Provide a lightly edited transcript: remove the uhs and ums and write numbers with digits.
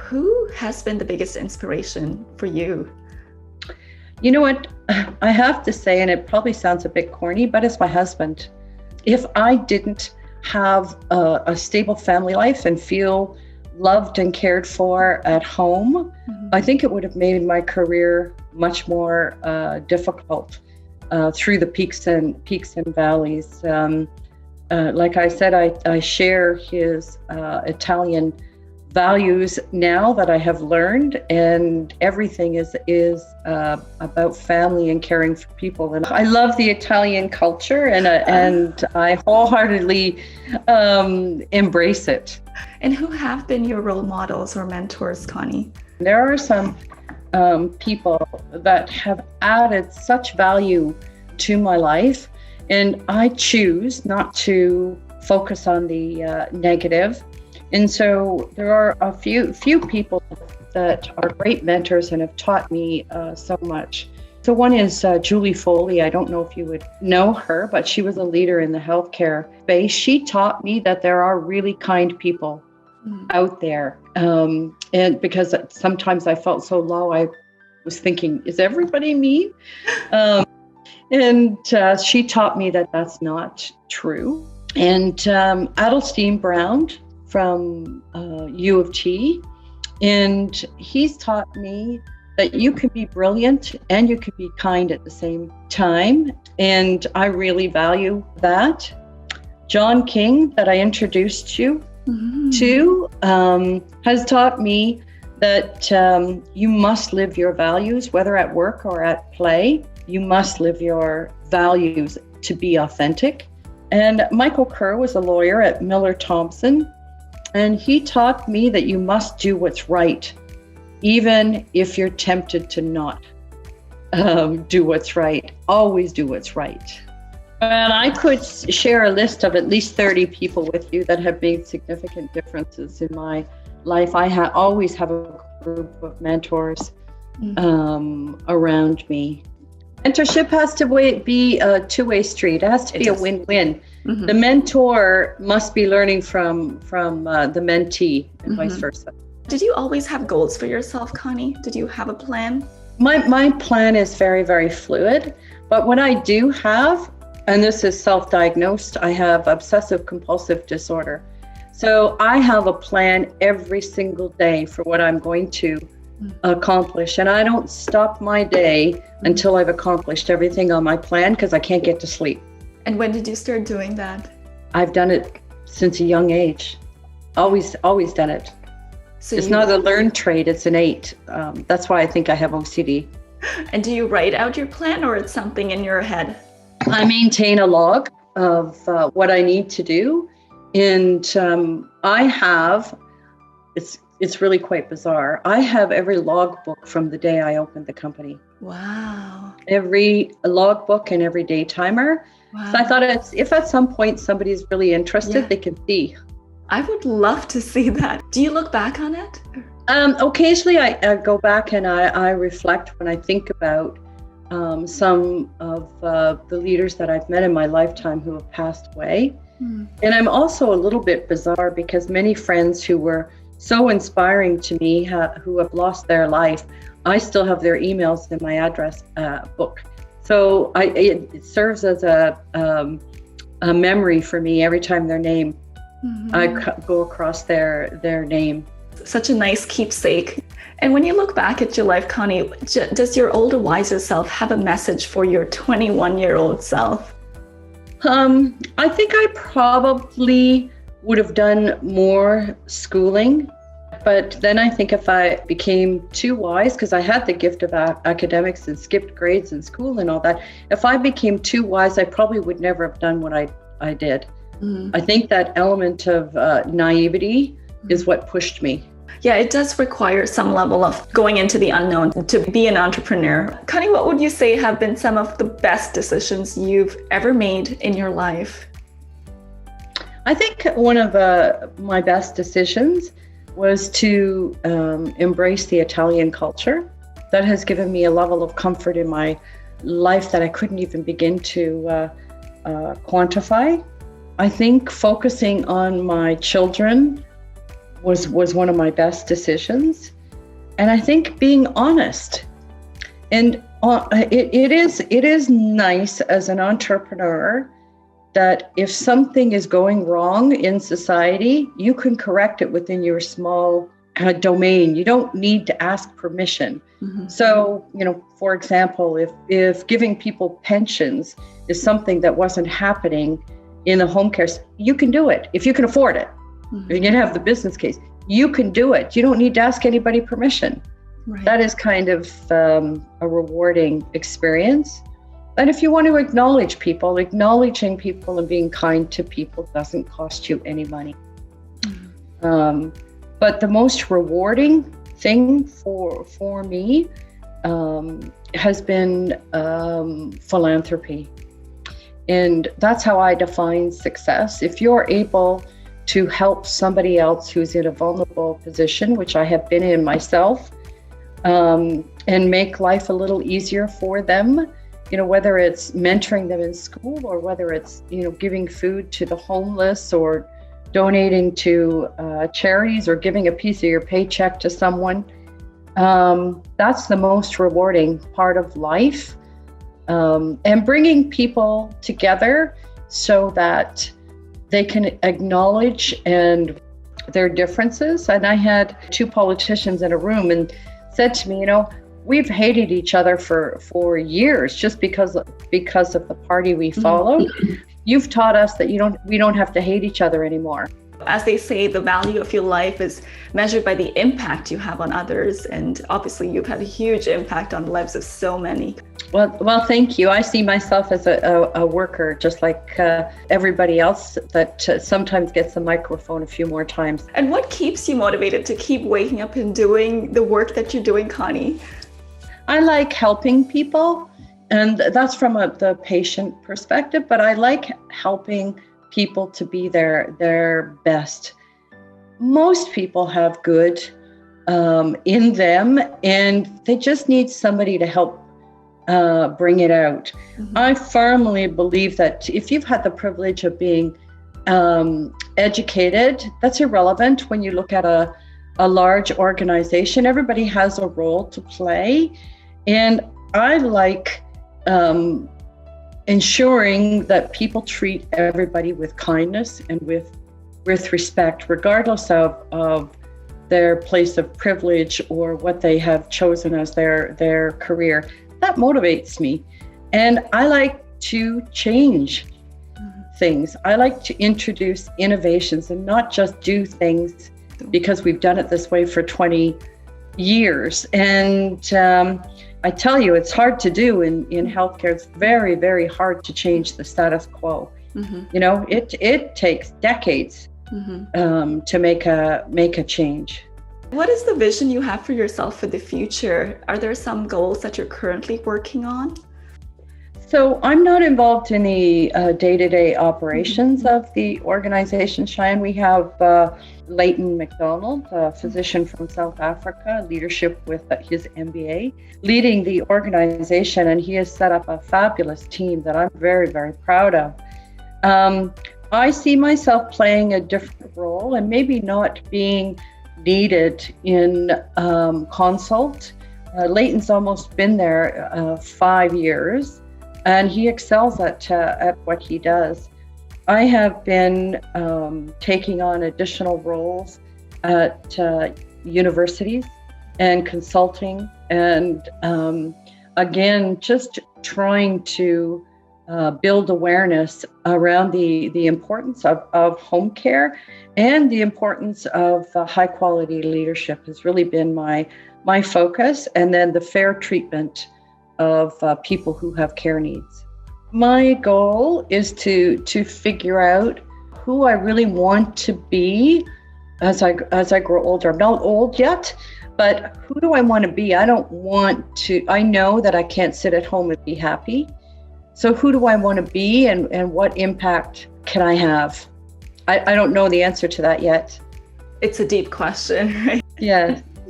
Who has been the biggest inspiration for you? You know what? I have to say, and it probably sounds a bit corny, but it's my husband. If I didn't have a stable family life and feel loved and cared for at home, I think it would have made my career much more difficult through the peaks and valleys. Like I said, I share his Italian values now that I have learned, and everything is about family and caring for people. And I love the Italian culture, and I wholeheartedly embrace it. And who have been your role models or mentors, Connie? There are some people that have added such value to my life, and I choose not to focus on the negative. And so there are a few people that are great mentors and have taught me so much. So one is Julie Foley. I don't know if you would know her, but she was a leader in the healthcare space. She taught me that there are really kind people out there. And because sometimes I felt so low, I was thinking, is everybody mean? And she taught me that that's not true. And Adelstein Brown from U of T, and he's taught me that you can be brilliant and you can be kind at the same time, and I really value that. John King, that I introduced you to, has taught me that you must live your values, whether at work or at play. You must live your values to be authentic. And Michael Kerr was a lawyer at Miller Thompson, and he taught me that you must do what's right, even if you're tempted to not do what's right. Always do what's right. And I could share a list of at least 30 people with you that have made significant differences in my life. I always have a group of mentors around me. Mentorship has to be a two-way street. It has to be a win-win. The mentor must be learning from the mentee and vice versa. Did you always have goals for yourself, Connie? Did you have a plan? My plan is very, very fluid. But what I do have, and this is self-diagnosed, I have obsessive compulsive disorder. So I have a plan every single day for what I'm going to accomplish. And I don't stop my day until I've accomplished everything on my plan, because I can't get to sleep. And when did you start doing that? I've done it since a young age. Always done it. So it's not a learned trait, it's innate. That's why I think I have OCD. And do you write out your plan, or it's something in your head? I maintain a log of what I need to do. And I have, it's really quite bizarre, I have every logbook from the day I opened the company. Wow. Every logbook and every day timer. Wow. So I thought if at some point somebody's really interested, they can see. I would love to see that. Do you look back on it? Occasionally I go back and I reflect when I think about some of the leaders that I've met in my lifetime who have passed away. And I'm also a little bit bizarre, because many friends who were so inspiring to me who have lost their life, I still have their emails in my address book. So it serves as a memory for me every time their name, I go across their name. Such a nice keepsake. And when you look back at your life, Connie, does your older, wiser self have a message for your 21-year-old self? I think I probably would have done more schooling. But then I think if I became too wise, because I had the gift of academics and skipped grades in school and all that, if I became too wise, I probably would never have done what I did. I think that element of naivety is what pushed me. Yeah, it does require some level of going into the unknown to be an entrepreneur. Connie, what would you say have been some of the best decisions you've ever made in your life? I think one of my best decisions was to embrace the Italian culture. That has given me a level of comfort in my life that I couldn't even begin to quantify. I think focusing on my children was one of my best decisions. And I think being honest. And it is nice as an entrepreneur that if something is going wrong in society, you can correct it within your small domain. You don't need to ask permission. Mm-hmm. So, for example, if giving people pensions is something that wasn't happening in the home care, you can do it if you can afford it. Mm-hmm. You can have the business case. You can do it. You don't need to ask anybody permission. Right. That is kind of a rewarding experience. And if you want to acknowledge people, acknowledging people and being kind to people doesn't cost you any money. Mm-hmm. But the most rewarding thing for me has been philanthropy. And that's how I define success. If you're able to help somebody else who's in a vulnerable position, which I have been in myself, and make life a little easier for them, whether it's mentoring them in school or whether it's, giving food to the homeless or donating to charities or giving a piece of your paycheck to someone, that's the most rewarding part of life. And bringing people together so that they can acknowledge their differences. And I had two politicians in a room and said to me, we've hated each other for years just because of the party we follow. Mm-hmm. You've taught us that we don't have to hate each other anymore. As they say, the value of your life is measured by the impact you have on others. And obviously you've had a huge impact on the lives of so many. Well, thank you. I see myself as a worker, just like everybody else that sometimes gets the microphone a few more times. And what keeps you motivated to keep waking up and doing the work that you're doing, Connie? I like helping people, and that's from the patient perspective, but I like helping people to be their best. Most people have good in them, and they just need somebody to help bring it out. Mm-hmm. I firmly believe that if you've had the privilege of being educated, that's irrelevant when you look at a large organization. Everybody has a role to play, and I like ensuring that people treat everybody with kindness and with respect, regardless of their place of privilege or what they have chosen as their career. That motivates me. And I like to change things. I like to introduce innovations and not just do things because we've done it this way for 20 years. And I tell you, it's hard to do in healthcare. It's very, very hard to change the status quo. Mm-hmm. It takes decades to make a change. What is the vision you have for yourself for the future? Are there some goals that you're currently working on? So I'm not involved in the day-to-day operations of the organization, Cheyenne. We have Leighton McDonald, a physician from South Africa, leadership with his MBA, leading the organization, and he has set up a fabulous team that I'm very, very proud of. I see myself playing a different role and maybe not being needed in consult. Leighton's almost been there 5 years, and he excels at what he does. I have been taking on additional roles at universities and consulting, and again, just trying to build awareness around the importance of home care, and the importance of high quality leadership has really been my focus, and then the fair treatment of people who have care needs. My goal is to figure out who I really want to be as I grow older. I'm not old yet, but who do I want to be? I know that I can't sit at home and be happy. So who do I want to be, and what impact can I have? I don't know the answer to that yet. It's a deep question, right? Yeah.